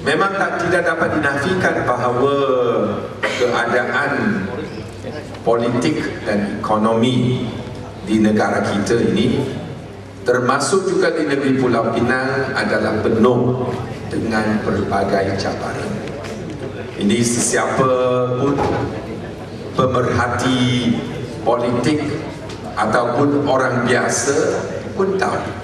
Memang tidak dapat dinafikan bahawa keadaan politik dan ekonomi di negara kita ini, termasuk juga di negeri Pulau Pinang, adalah penuh dengan pelbagai cabaran. Ini sesiapa pun pemerhati politik ataupun orang biasa pun tahu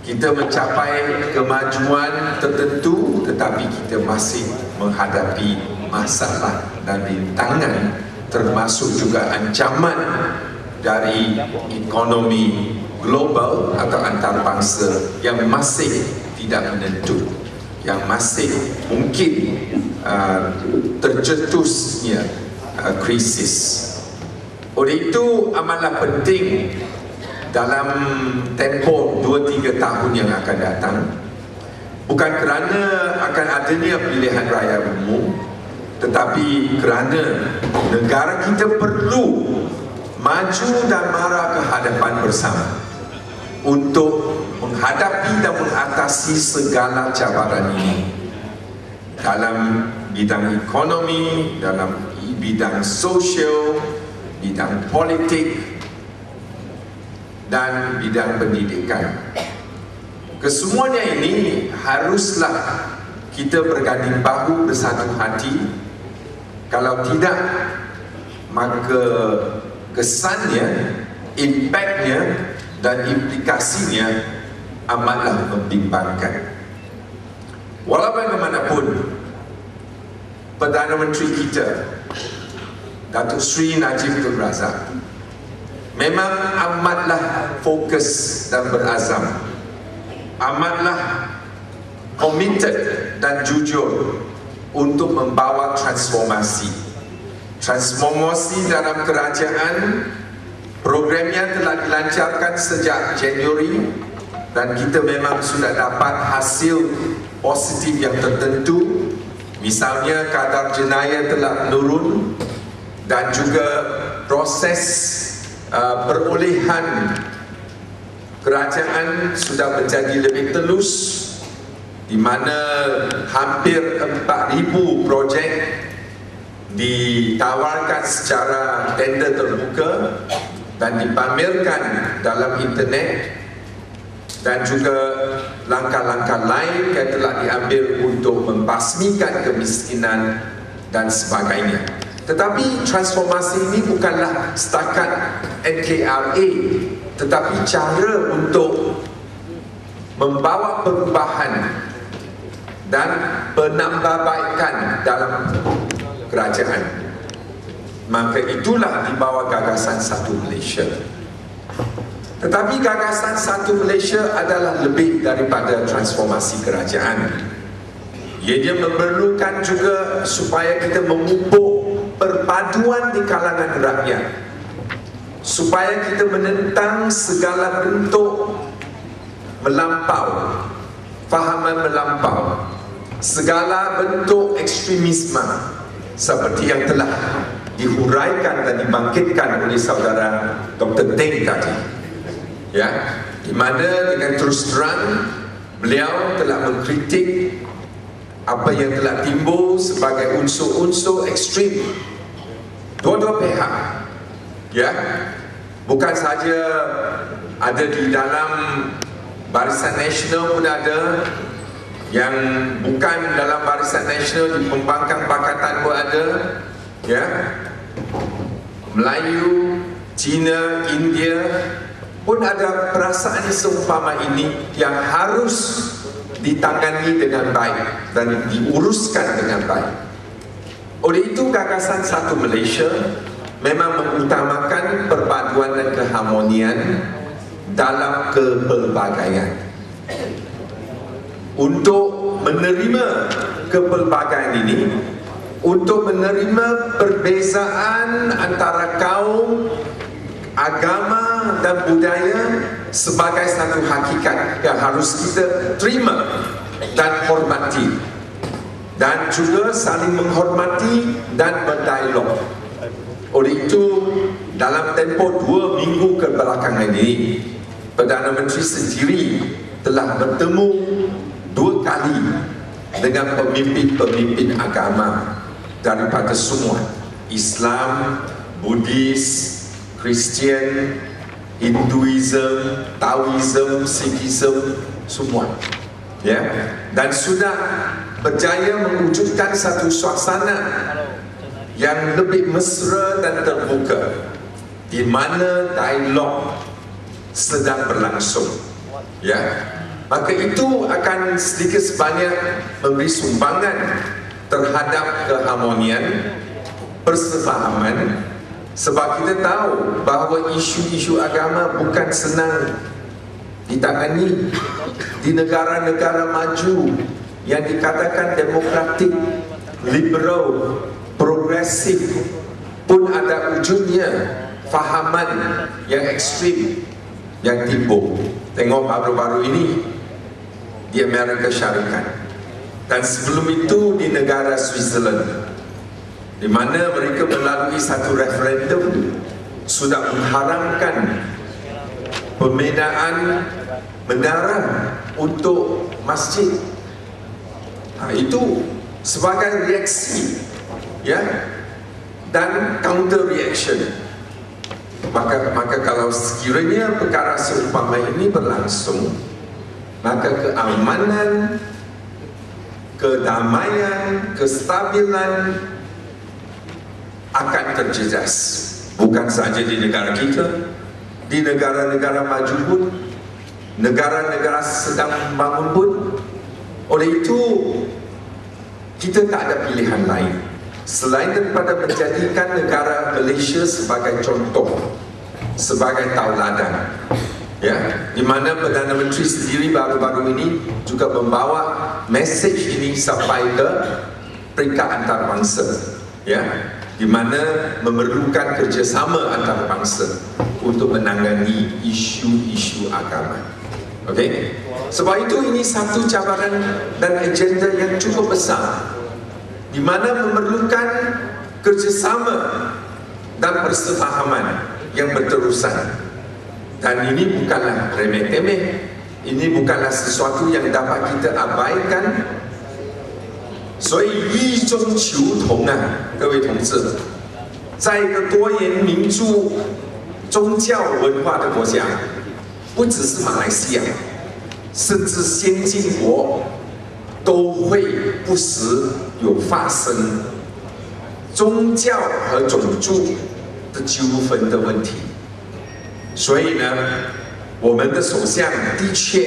kita mencapai kemajuan tertentu, tetapi kita masih menghadapi masalah dan rintangan, termasuk juga ancaman dari ekonomi global atau antarabangsa yang masih tidak menentu, yang masih mungkin tercetusnya krisis. Oleh itu amatlah penting dalam tempoh 2-3 tahun yang akan datang, bukan kerana akan adanya pilihan raya umum, tetapi kerana negara kita perlu maju dan marah ke hadapan bersama untuk menghadapi dan mengatasi segala cabaran ini dalam bidang ekonomi, dalam bidang sosial, bidang politik dan bidang pendidikan. Kesemuanya ini haruslah kita berganding bahu bersatu hati. Kalau tidak, maka kesannya, impaknya dan implikasinya amatlah membimbangkan. Walau bagaimanapun, Perdana Menteri kita Datuk Seri Najib Tun Razak memang amatlah fokus dan berazam, amatlah committed dan jujur untuk membawa transformasi dalam kerajaan. Programnya telah dilancarkan sejak Januari dan kita memang sudah dapat hasil positif yang tertentu. Misalnya kadar jenayah telah menurun dan juga proses perolehan kerajaan sudah menjadi lebih telus, di mana hampir 4,000 projek ditawarkan secara tender terbuka dan dipamerkan dalam internet, dan juga langkah-langkah lain yang telah diambil untuk membasmikan kemiskinan dan sebagainya. Tetapi transformasi ini bukanlah setakat NKRA, tetapi cara untuk membawa perubahan dan penambahbaikan dalam kerajaan. Maka itulah di bawah gagasan Satu Malaysia. Tetapi gagasan Satu Malaysia adalah lebih daripada transformasi kerajaan. Ia memerlukan juga supaya kita memupuk perpaduan di kalangan rakyat, supaya kita menentang segala bentuk melampau, fahaman melampau, segala bentuk ekstremisme seperti yang telah dihuraikan dan dibangkitkan oleh saudara Dr. Teng tadi, ya, di mana dengan terus terang beliau telah mengkritik apa yang telah timbul sebagai unsur-unsur ekstrim dua-dua pihak, ya, bukan saja ada di dalam Barisan Nasional pun ada, yang bukan dalam Barisan Nasional di Pembangkang Pakatan pun ada, ya, Melayu, Cina, India pun ada perasaan seumpama ini yang harus ditangani dengan baik dan diuruskan dengan baik. Oleh itu gagasan Satu Malaysia memang mengutamakan perpaduan dan keharmonian dalam kepelbagaian. Untuk menerima kepelbagaian ini, untuk menerima perbezaan antara kaum, agama dan budaya sebagai satu hakikat yang harus kita terima dan hormati, dan juga saling menghormati dan berdialog. Oleh itu, dalam tempoh 2 minggu kebelakangan ini, Perdana Menteri sendiri telah bertemu 2 kali dengan pemimpin-pemimpin agama daripada semua, Islam, Buddhis, Kristian, Hinduism, Taoism, Sikhism, semua, ya, dan sudah berjaya mewujudkan satu suasana yang lebih mesra dan terbuka, di mana dialog sedang berlangsung, ya. Maka itu akan sedikit sebanyak memberi sumbangan terhadap keharmonian, persefahaman, sebab kita tahu bahawa isu-isu agama bukan senang ditangani. Di negara-negara maju yang dikatakan demokratik, liberal, progresif pun ada ujungnya fahaman yang ekstrim yang timbul. Tengok baru-baru ini di Amerika Syarikat, dan sebelum itu di negara Switzerland, di mana mereka melalui satu referendum sudah mengharamkan pembinaan menara untuk masjid. Itu sebagai reaksi, ya, dan counter reaction. Maka kalau sekiranya perkara seumpama ini berlangsung, maka keamanan, kedamaian, kestabilan akan terjejas. Bukan saja di negara kita, di negara-negara maju pun, negara-negara sedang membangun pun. Oleh itu, kita tak ada pilihan lain selain daripada menjadikan negara Malaysia sebagai contoh, sebagai tauladan, ya, di mana Perdana Menteri sendiri baru-baru ini juga membawa mesej ini sampai ke peringkat antarabangsa, ya, di mana memerlukan kerjasama antarabangsa untuk menangani isu-isu agama. Okey, sebab itu ini satu cabaran dan agenda yang cukup besar, di mana memerlukan kerjasama dan persefahaman yang berterusan. Dan ini bukanlah remeh-temeh, ini bukanlah sesuatu yang dapat kita abaikan. 所以异中求同啊，各位同志，在一个多元民主宗教文化的国家，不只是马来西亚，甚至先进国都会不时有发生宗教和种族的纠纷的问题。所以呢，我们的首相的确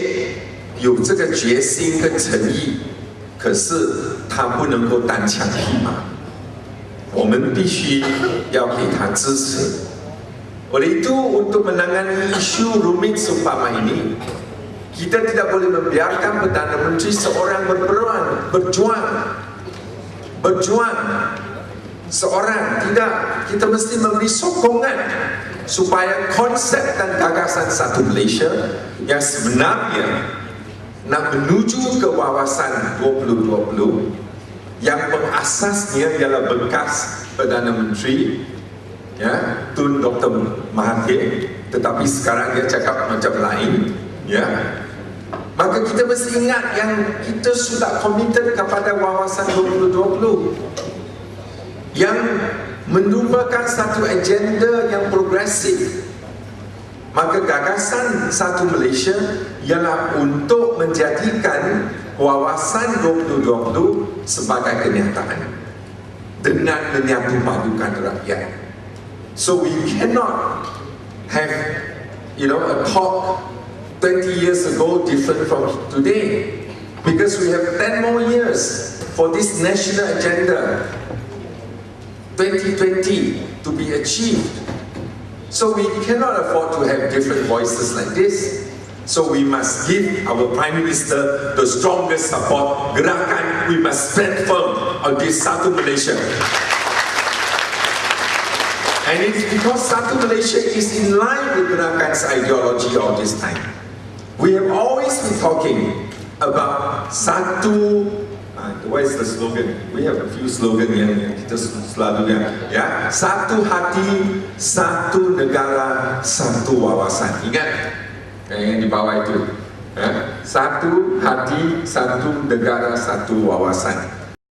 有这个决心跟诚意，可是他不能够单枪匹马，我们必须要给他支持。Oleh itu, untuk menangani isu rumit seumpama ini, kita tidak boleh membiarkan Perdana Menteri seorang berjuang seorang. Tidak, kita mesti memberi sokongan supaya konsep dan gagasan satu Malaysia yang sebenarnya nak menuju ke wawasan 2020 yang pengasasnya ialah bekas Perdana Menteri, ya, Tun Dr. Mahathir, tetapi sekarang dia cakap macam lain, ya. Maka kita mesti ingat yang kita sudah komited kepada wawasan 2020 yang merupakan satu agenda yang progresif. Maka gagasan satu Malaysia ialah untuk menjadikan wawasan 2020 sebagai kenyataan dengan menyatu padukan rakyat. So we cannot have, a talk 20 years ago different from today, because we have 10 more years for this national agenda 2020 to be achieved. So we cannot afford to have different voices like this. So we must give our Prime Minister the strongest support. Gerakan, we must stand firm on this Satu Malaysia. And it's because Satu Malaysia is in line with Gerakan's ideology all this time. We have always been talking about Satu, what is the slogan? We have a few slogans yang kita selalu ya. Satu hati, satu negara, satu wawasan. Ingat yang di bawah itu. satu hati, satu negara, satu wawasan.